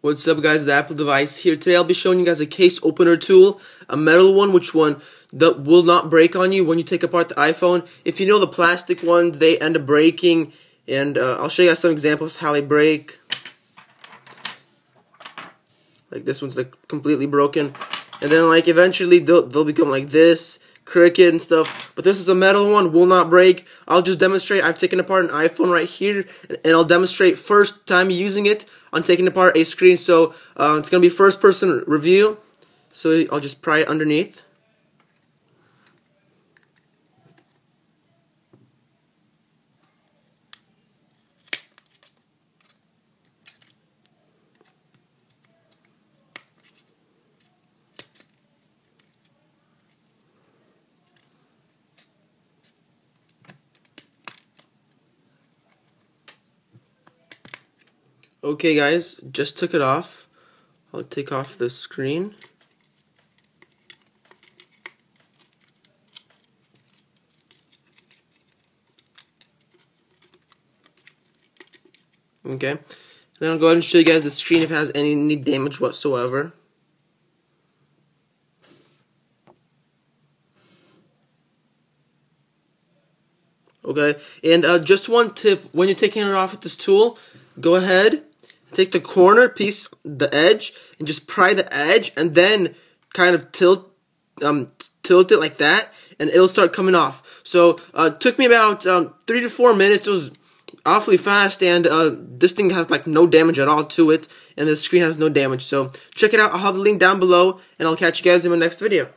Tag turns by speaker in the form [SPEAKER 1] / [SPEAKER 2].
[SPEAKER 1] What's up, guys? The Apple device here. Today I'll be showing you guys a case opener tool, a metal one, which one that will not break on you when you take apart the iPhone. If you know the plastic ones, they end up breaking, and I'll show you guys some examples how they break. Like this one's like completely broken, and then like eventually they'll become like this, crooked and stuff. But this is a metal one, will not break. I'll just demonstrate. I've taken apart an iPhone right here, and I'll demonstrate first time using it on taking apart a screen. So it's gonna be first person review. So I'll just pry it underneath. Okay, guys, just took it off. I'll take off the screen. Okay, then I'll go ahead and show you guys the screen if it has any damage whatsoever. Okay, and just one tip, when you're taking it off with this tool, go ahead, take the corner piece, the edge, and just pry the edge, and then kind of tilt it like that, and it'll start coming off. So it took me about 3 to 4 minutes. It was awfully fast, and this thing has like no damage at all to it, and the screen has no damage. So check it out. I'll have the link down below, and I'll catch you guys in my next video.